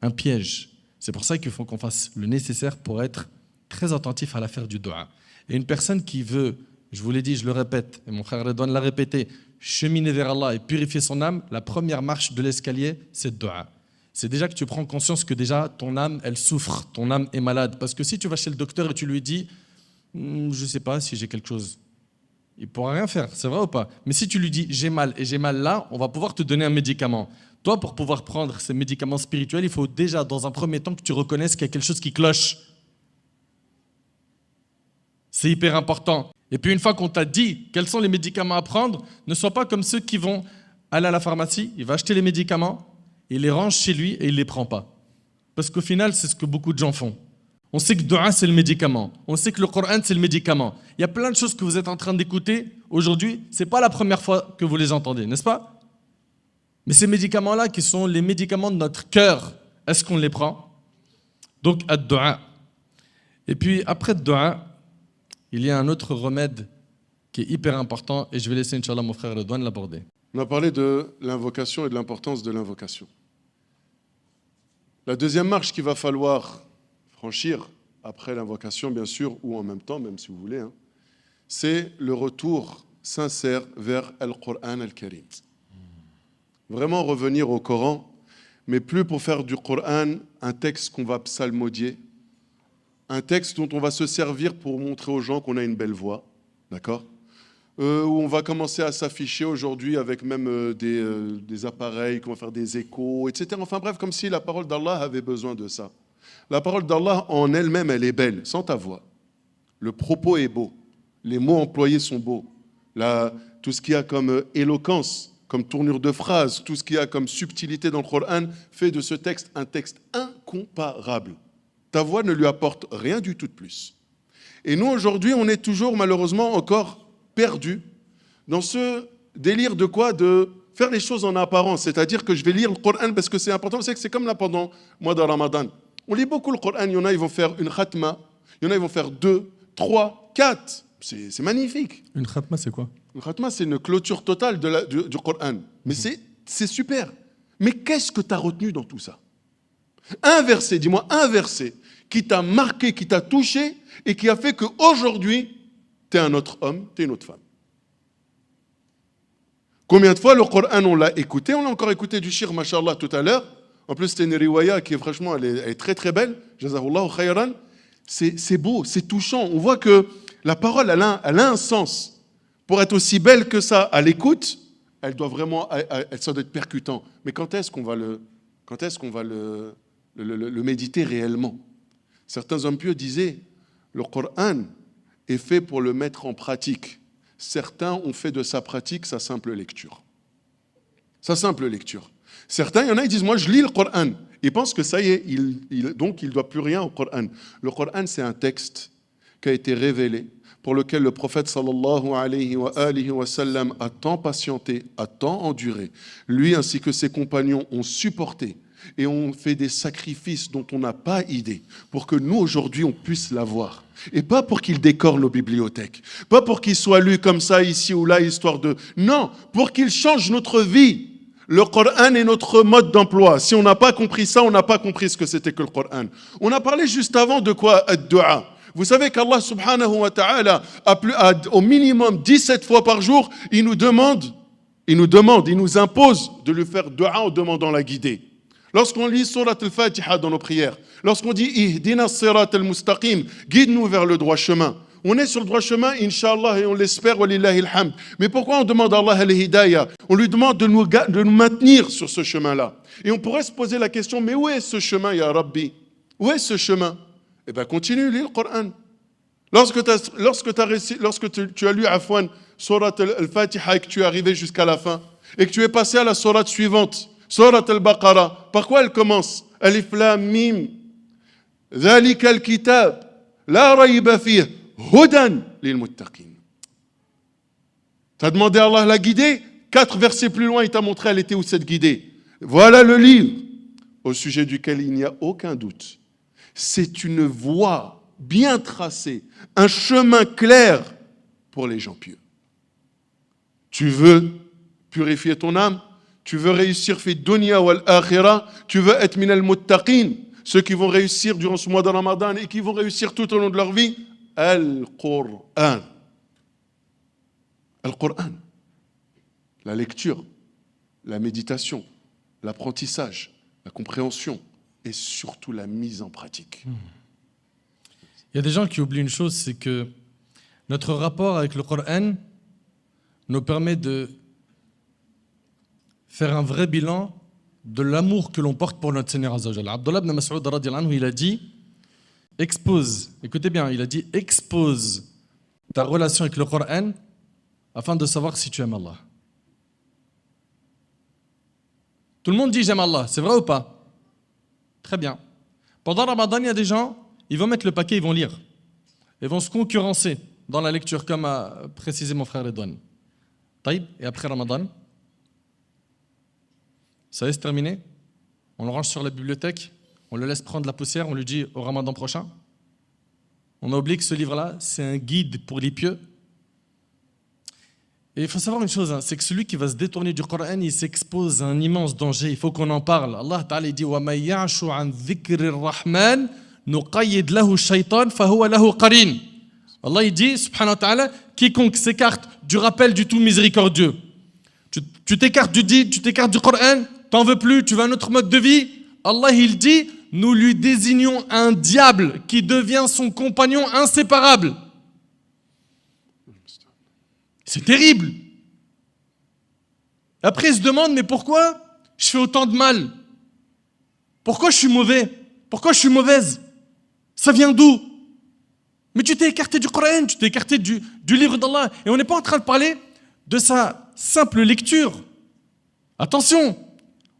Un piège. C'est pour ça qu'il faut qu'on fasse le nécessaire pour être très attentif à l'affaire du dua. Et une personne qui veut, je vous l'ai dit, je le répète, et mon frère Redouane l'a répété, cheminer vers Allah et purifier son âme, la première marche de l'escalier, c'est le dua. C'est déjà que tu prends conscience que déjà ton âme, elle souffre, ton âme est malade. Parce que si tu vas chez le docteur et tu lui dis, je ne sais pas si j'ai quelque chose, il ne pourra rien faire, c'est vrai ou pas? Mais si tu lui dis, j'ai mal et j'ai mal là, on va pouvoir te donner un médicament. Toi, pour pouvoir prendre ces médicaments spirituels, il faut déjà, dans un premier temps, que tu reconnaisses qu'il y a quelque chose qui cloche. C'est hyper important. Et puis une fois qu'on t'a dit quels sont les médicaments à prendre, ne sois pas comme ceux qui vont aller à la pharmacie, il va acheter les médicaments, il les range chez lui et il ne les prend pas. Parce qu'au final, c'est ce que beaucoup de gens font. On sait que dua, c'est le médicament. On sait que le Coran, c'est le médicament. Il y a plein de choses que vous êtes en train d'écouter aujourd'hui. Ce n'est pas la première fois que vous les entendez, n'est-ce pas? Mais ces médicaments-là, qui sont les médicaments de notre cœur, est-ce qu'on les prend? Donc, ad-dua. Et puis, après ad-dua, il y a un autre remède qui est hyper important et je vais laisser, Inch'Allah, mon frère Redouane l'aborder. On a parlé de l'invocation et de l'importance de l'invocation. La deuxième marche qu'il va falloir franchir après l'invocation, bien sûr, ou en même temps, même si vous voulez, hein, c'est le retour sincère vers Al-Qur'an Al-Karim. Vraiment revenir au Coran, mais plus pour faire du Coran un texte qu'on va psalmodier, un texte dont on va se servir pour montrer aux gens qu'on a une belle voix, d'accord ? Où on va commencer à s'afficher aujourd'hui avec même des appareils, qu'on va faire des échos, etc. Enfin bref, comme si la parole d'Allah avait besoin de ça. La parole d'Allah en elle-même, elle est belle, sans ta voix. Le propos est beau, les mots employés sont beaux. Tout ce qu'il y a comme éloquence, comme tournure de phrase, tout ce qu'il y a comme subtilité dans le Coran fait de ce texte un texte incomparable. Ta voix ne lui apporte rien du tout de plus. Et nous, aujourd'hui, on est toujours, malheureusement, encore perdus dans ce délire de quoi? De faire les choses en apparence. C'est-à-dire que je vais lire le Coran parce que c'est important. Vous savez que c'est comme là pendant le mois de Ramadan. On lit beaucoup le Coran. Il y en a, ils vont faire une khatma. Il y en a, ils vont faire 2, 3, 4. C'est magnifique. Une khatma, c'est quoi? Une khatma, c'est une clôture totale du Coran. Mais c'est super. Mais qu'est-ce que tu as retenu dans tout ça? Un verset, dis-moi, un verset qui t'a marqué, qui t'a touché et qui a fait qu'aujourd'hui, tu es un autre homme, tu es une autre femme. Combien de fois le Coran, on l'a écouté? On l'a encore écouté du shir, mashallah, tout à l'heure. En plus, c'était une riwaya qui, franchement, elle est très très belle. Jazahullahu khayran. C'est beau, c'est touchant. On voit que la parole, elle a un sens. Pour être aussi belle que ça à l'écoute, elle doit vraiment, ça doit être percutant. Mais quand est-ce qu'on va le méditer réellement? Certains hommes pieux disaient, le Coran est fait pour le mettre en pratique. Certains ont fait de sa pratique sa simple lecture. Sa simple lecture. Certains, il y en a, ils disent, moi je lis le Coran. Ils pensent que ça y est, donc il ne doit plus rien au Coran. Le Coran, c'est un texte qui a été révélé, pour lequel le prophète sallallahu alayhi wa sallam a tant patienté, a tant enduré. Lui ainsi que ses compagnons ont supporté et ont fait des sacrifices dont on n'a pas idée pour que nous aujourd'hui on puisse l'avoir. Et pas pour qu'il décore nos bibliothèques, pas pour qu'il soit lu comme ça ici ou là, histoire de... Non, pour qu'il change notre vie. Le Coran est notre mode d'emploi. Si on n'a pas compris ça, on n'a pas compris ce que c'était que le Coran. On a parlé juste avant de quoi? Ad-du'a. Vous savez qu'Allah subhanahu wa ta'ala au minimum 17 fois par jour, il nous impose de lui faire du'a en demandant la guidée. Lorsqu'on lit Surat al-Fatiha dans nos prières, lorsqu'on dit Ihdina sirat al-mustaqim, guide-nous vers le droit chemin. On est sur le droit chemin, Inch'Allah, et on l'espère, walillahi alhamd. Mais pourquoi on demande à Allah al-Hidayah? On lui demande de nous maintenir sur ce chemin-là. Et on pourrait se poser la question, mais où est ce chemin, ya Rabbi? Où est ce chemin? Eh bien, continue, lis le Coran. Lorsque tu as lu Afwan, Surat al-Fatiha, et que tu es arrivé jusqu'à la fin, et que tu es passé à la Surat suivante, Surat al-Baqarah, par quoi elle commence? Alif Lam Mim. Dhalika al-kitab, la rayba fih, hudan lil muttaqin. Tu as demandé à Allah la guider, 4 versets plus loin, il t'a montré elle était où cette guidée. Voilà le livre au sujet duquel il n'y a aucun doute. C'est une voie bien tracée, un chemin clair pour les gens pieux. Tu veux purifier ton âme? Tu veux réussir fi dunya wal akhirah? Tu veux être min al-muttaqin? Ceux qui vont réussir durant ce mois de Ramadan et qui vont réussir tout au long de leur vie? Al-Qur'an. Al-Qur'an. La lecture, la méditation, l'apprentissage, la compréhension et surtout la mise en pratique. Il y a des gens qui oublient une chose, c'est que notre rapport avec le Coran nous permet de faire un vrai bilan de l'amour que l'on porte pour notre Seigneur Azza wa Jalla. Abdullah ibn Mas'ud radiyallahu anhu, il a dit, écoutez bien, il a dit, expose ta relation avec le Coran afin de savoir si tu aimes Allah. Tout le monde dit j'aime Allah, c'est vrai ou pas? Très bien. Pendant Ramadan, il y a des gens, ils vont mettre le paquet, ils vont lire. Ils vont se concurrencer dans la lecture, comme a précisé mon frère Redouane. Taïb, et après Ramadan, ça y est, c'est terminé. On le range sur la bibliothèque, on le laisse prendre la poussière, on lui dit au Ramadan prochain. On a oublié que ce livre-là, c'est un guide pour les pieux. Et il faut savoir une chose, c'est que celui qui va se détourner du Coran, il s'expose à un immense danger. Il faut qu'on en parle. Allah Ta'ala dit وَمَن يَعْشُ عَنْ ذِكْرِ الرَّحْمَنِ نُقَيِّدْ لَهُ الشَّيْطَانِ فَهُوَ لَهُ قَرِينٌ. Allah il dit, subhanahu wa ta'ala, quiconque s'écarte du rappel du tout miséricordieux. Tu t'écartes tu t'écartes du Coran, t'en veux plus, tu veux un autre mode de vie. Allah il dit, nous lui désignons un diable qui devient son compagnon inséparable. C'est terrible. Après, il se demande, mais pourquoi je fais autant de mal? Pourquoi je suis mauvais? Pourquoi je suis mauvaise? Ça vient d'où? Mais tu t'es écarté du Coran, tu t'es écarté du livre d'Allah. Et on n'est pas en train de parler de sa simple lecture. Attention,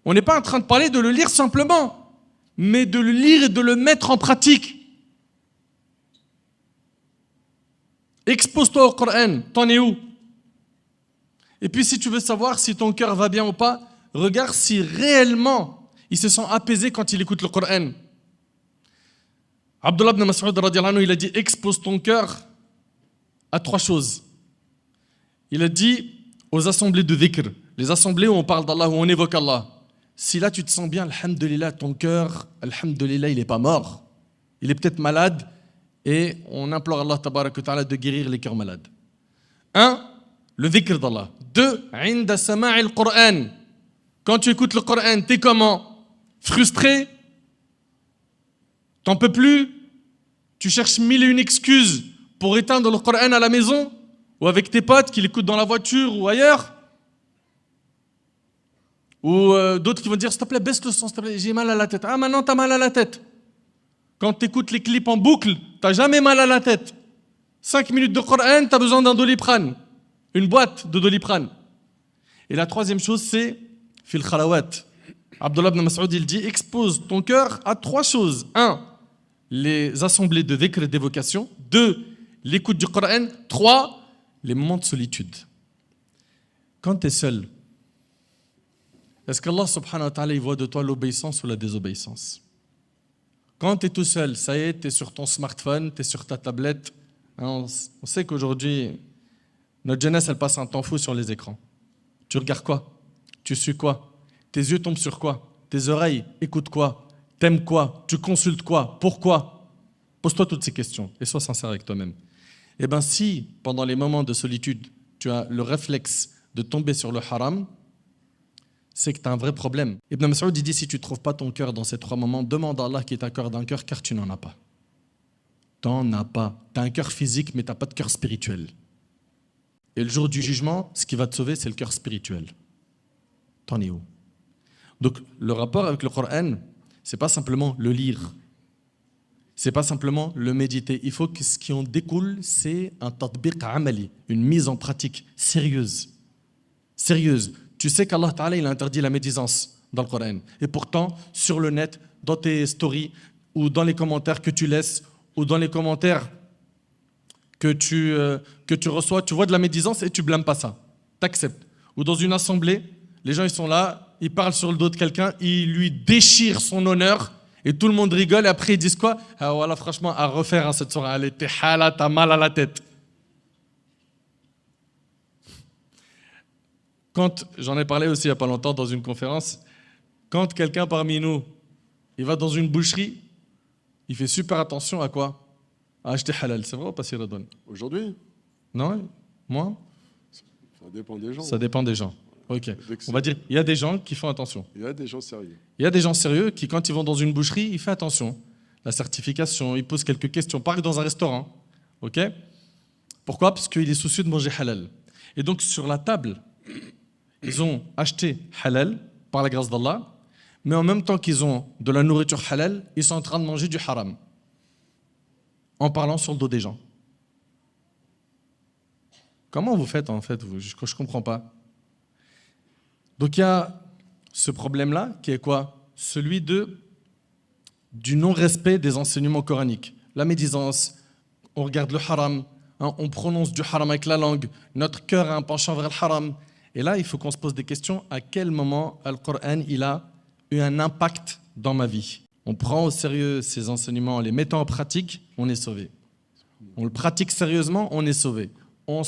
on n'est pas en train de parler de le lire simplement, mais de le lire et de le mettre en pratique. Expose-toi au Coran, t'en es où? Et puis si tu veux savoir si ton cœur va bien ou pas, regarde si réellement il se sent apaisé quand il écoute le Coran. Abdullah ibn Mas'ud radiallahu anhu, il a dit expose ton cœur à 3 choses. Il a dit aux assemblées de dhikr, les assemblées où on parle d'Allah, où on évoque Allah. Si là tu te sens bien, alhamdulillah, ton cœur, alhamdulillah, il n'est pas mort. Il est peut-être malade et on implore Allah tabarak wa ta'ala de guérir les cœurs malades. 1. Le dhikr d'Allah. 2. Inda sama'il Qur'an. Quand tu écoutes le Coran, t'es comment? Frustré? T'en peux plus? Tu cherches 1001 excuses pour éteindre le Coran à la maison? Ou avec tes potes qui l'écoutent dans la voiture ou ailleurs? Ou d'autres qui vont dire s'il te plaît, baisse le son, s'il te plaît, j'ai mal à la tête. Ah, maintenant t'as mal à la tête. Quand t'écoutes les clips en boucle, t'as jamais mal à la tête. 5 minutes de Coran, t'as besoin d'un Doliprane. Une boîte de Doliprane. Et la 3e chose, c'est fil khalawat. Abdullah ibn Mas'ud, il dit expose ton cœur à 3 choses. 1. Les assemblées de dhikr et d'évocation. 2. L'écoute du Coran. 3. Les moments de solitude. Quand tu es seul, est-ce qu'Allah subhanahu wa ta'ala il voit de toi l'obéissance ou la désobéissance? Quand tu es tout seul, ça y est, tu es sur ton smartphone, tu es sur ta tablette. On sait qu'aujourd'hui, notre jeunesse, elle passe un temps fou sur les écrans. Tu regardes quoi? Tu suis quoi? Tes yeux tombent sur quoi? Tes oreilles écoutent quoi? T'aimes quoi? Tu consultes quoi? Pourquoi? Pose-toi toutes ces questions et sois sincère avec toi-même. Eh bien, si, pendant les moments de solitude, tu as le réflexe de tomber sur le haram, c'est que tu as un vrai problème. Ibn Mas'ud dit, si tu ne trouves pas ton cœur dans ces 3 moments, demande à Allah qui t'accorde un cœur, car tu n'en as pas. Tu n'en as pas. Tu as un cœur physique, mais tu n'as pas de cœur spirituel. Et le jour du jugement, ce qui va te sauver, c'est le cœur spirituel. T'en es où? Donc, le rapport avec le Coran, ce n'est pas simplement le lire. Ce n'est pas simplement le méditer. Il faut que ce qui en découle, c'est un tatbiq amali, une mise en pratique sérieuse. Sérieuse. Tu sais qu'Allah Ta'ala, il a interdit la médisance dans le Coran. Et pourtant, sur le net, dans tes stories, ou dans les commentaires que tu laisses, ou dans les commentaires que tu reçois, tu vois de la médisance et tu blâmes pas ça. Tu acceptes. Ou dans une assemblée, les gens ils sont là, ils parlent sur le dos de quelqu'un, ils lui déchirent son honneur et tout le monde rigole et après ils disent quoi? Ah voilà, franchement, à refaire cette soirée, elle était hala, t'as mal à la tête. Quand, j'en ai parlé aussi il n'y a pas longtemps dans une conférence, quand quelqu'un parmi nous, il va dans une boucherie, il fait super attention à quoi? À acheter halal, c'est vrai ou pas, Siradon? Aujourd'hui? Non? Moi? Ça dépend des gens. Ça dépend des gens. Ok. On va dire, il y a des gens qui font attention. Il y a des gens sérieux. Il y a des gens sérieux qui, quand ils vont dans une boucherie, ils font attention. La certification, ils posent quelques questions. Pareil dans un restaurant. Ok? Pourquoi? Parce qu'il est soucieux de manger halal. Et donc, sur la table, ils ont acheté halal, par la grâce d'Allah, mais en même temps qu'ils ont de la nourriture halal, ils sont en train de manger du haram. En parlant sur le dos des gens. Comment vous faites en fait? Je ne comprends pas. Donc il y a ce problème-là qui est quoi? Celui du non-respect des enseignements coraniques. la médisance, on regarde le haram, hein, on prononce du haram avec la langue, notre cœur a un penchant vers le haram. Et là, il faut qu'on se pose des questions. À quel moment le Coran il a eu un impact dans ma vie? On prend au sérieux ces enseignements, en les mettant en pratique, on est sauvé. On le pratique sérieusement, on est sauvé. On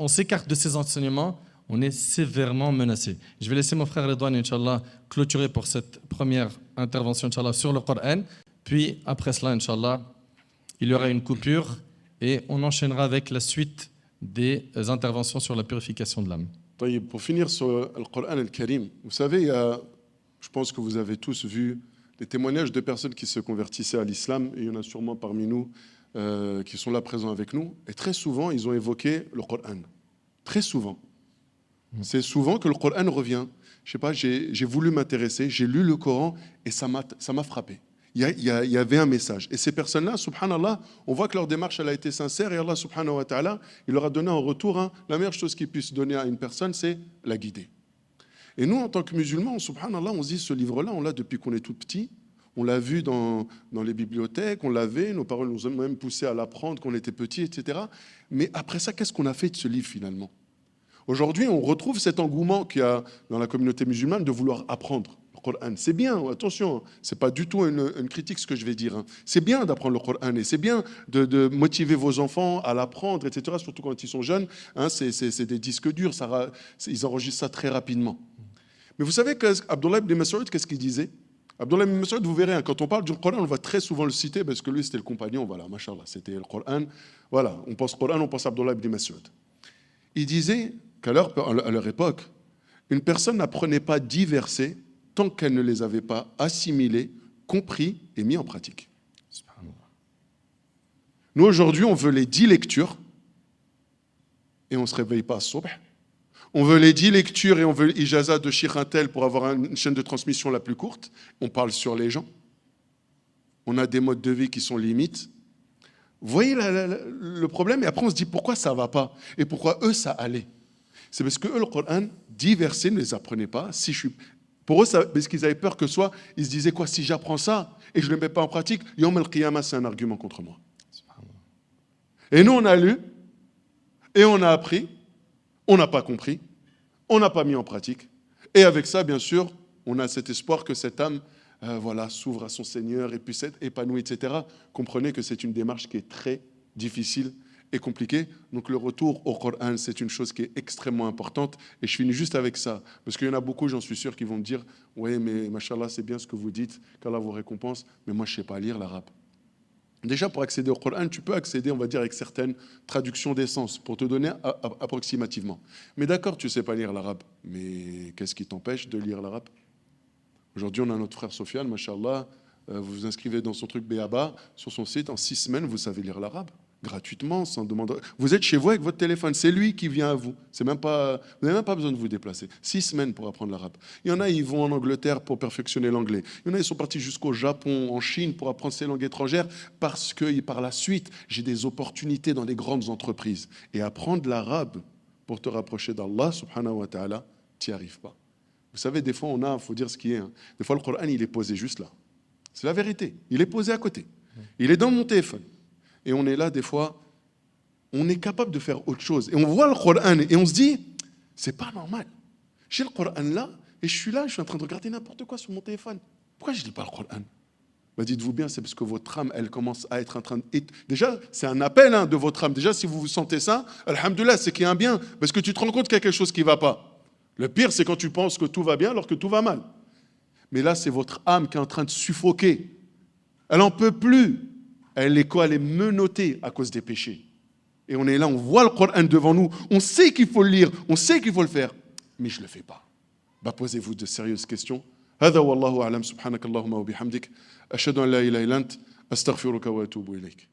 s'écarte de ces enseignements, on est sévèrement menacé. Je vais laisser mon frère Redouane, Inch'Allah, clôturer pour cette première intervention, Inch'Allah, sur le Coran. Puis, après cela, Inch'Allah, il y aura une coupure et on enchaînera avec la suite des interventions sur la purification de l'âme. Pour finir sur le Coran al-Karim, vous savez, je pense que vous avez tous vu les témoignages de personnes qui se convertissaient à l'islam, et il y en a sûrement parmi nous qui sont là présents avec nous, et très souvent, ils ont évoqué le Coran. Très souvent. C'est souvent que le Coran revient. Je sais pas, j'ai voulu m'intéresser, j'ai lu le Coran, et ça m'a frappé. Il y avait un message. Et ces personnes-là, subhanallah, on voit que leur démarche elle a été sincère, et Allah subhanahu wa ta'ala, il leur a donné en retour, la meilleure chose qu'il puisse donner à une personne, c'est la guider. Et nous, en tant que musulmans, subhanallah, on se dit, ce livre-là, on l'a depuis qu'on est tout petit. On l'a vu dans les bibliothèques, on l'avait, nos parents nous ont même poussé à l'apprendre quand on était petit, etc. Mais après ça, qu'est-ce qu'on a fait de ce livre finalement? Aujourd'hui, on retrouve cet engouement qu'il y a dans la communauté musulmane de vouloir apprendre le Coran. C'est bien, attention, c'est pas du tout une critique ce que je vais dire. C'est bien d'apprendre le Coran et c'est bien de motiver vos enfants à l'apprendre, etc. Surtout quand ils sont jeunes. C'est des disques durs, ils enregistrent ça très rapidement. Mais vous savez qu'Abdullah ibn Mas'ud, qu'est-ce qu'il disait? Abdullah ibn Mas'ud, vous verrez, quand on parle du Coran, on va très souvent le citer parce que lui, c'était le compagnon, voilà, mashallah, c'était le Coran. Voilà, on pense Coran, on pense Abdullah ibn Mas'ud. Il disait qu'à leur époque, une personne n'apprenait pas 10 versets tant qu'elle ne les avait pas assimilés, compris et mis en pratique. Nous, aujourd'hui, on veut les 10 lectures et on ne se réveille pas à subh. On veut les 10 lectures et on veut l'ijaza de Cheikh Intel pour avoir une chaîne de transmission la plus courte. On parle sur les gens. On a des modes de vie qui sont limites. Vous voyez le problème? Et après, on se dit pourquoi ça ne va pas? Et pourquoi eux, ça allait? C'est parce que eux, le Coran, 10 versets ne les apprenaient pas. Pour eux, parce qu'ils avaient peur que soit, ils se disaient quoi? Si j'apprends ça et je ne le mets pas en pratique, Yom al-Qiyamah, c'est un argument contre moi. Et nous, on a lu et on a appris. On n'a pas compris, on n'a pas mis en pratique. Et avec ça, bien sûr, on a cet espoir que cette âme s'ouvre à son Seigneur et puisse être épanouie, etc. Comprenez que c'est une démarche qui est très difficile et compliquée. Donc le retour au Coran, c'est une chose qui est extrêmement importante. Et je finis juste avec ça. Parce qu'il y en a beaucoup, j'en suis sûr, qui vont me dire « Oui, mais machallah, c'est bien ce que vous dites, qu'Allah vous récompense, mais moi, je ne sais pas lire l'arabe. » Déjà, pour accéder au Coran, tu peux accéder, on va dire, avec certaines traductions d'essence, pour te donner approximativement. Mais d'accord, tu ne sais pas lire l'arabe, mais qu'est-ce qui t'empêche de lire l'arabe? Aujourd'hui, on a notre frère Sofiane, machallah, vous vous inscrivez dans son truc Béaba, sur son site, en 6 semaines, vous savez lire l'arabe, gratuitement, sans demander. Vous êtes chez vous avec votre téléphone, c'est lui qui vient à vous. Vous n'avez même pas besoin de vous déplacer. 6 semaines pour apprendre l'arabe. Il y en a, ils vont en Angleterre pour perfectionner l'anglais. Il y en a, ils sont partis jusqu'au Japon, en Chine, pour apprendre ces langues étrangères, parce que par la suite, j'ai des opportunités dans des grandes entreprises. Et apprendre l'arabe pour te rapprocher d'Allah, subhanahu wa ta'ala, tu n'y arrives pas. Vous savez, des fois, il faut dire ce qui est. Des fois, le Coran, il est posé juste là. C'est la vérité. Il est posé à côté. Il est dans mon téléphone. Et on est là, des fois, on est capable de faire autre chose. Et on voit le Coran et on se dit, c'est pas normal. J'ai le Coran là, et je suis en train de regarder n'importe quoi sur mon téléphone. Pourquoi je ne lis pas le Coran? Dites-vous bien, c'est parce que votre âme, elle commence à être en train de... Déjà, c'est un appel de votre âme. Déjà, si vous vous sentez ça, alhamdoulilah, c'est qu'il y a un bien. Parce que tu te rends compte qu'il y a quelque chose qui ne va pas. Le pire, c'est quand tu penses que tout va bien alors que tout va mal. Mais là, c'est votre âme qui est en train de suffoquer. Elle n'en peut plus. Elle est menottée à cause des péchés. Et on est là, on voit le Coran devant nous. On sait qu'il faut le lire, on sait qu'il faut le faire. Mais je ne le fais pas. Posez-vous de sérieuses questions. هذا والله أعلم سبحانك اللهم وبحمدك أشهد أن لا إله إلا أنت أستغفرك وأتوب إليك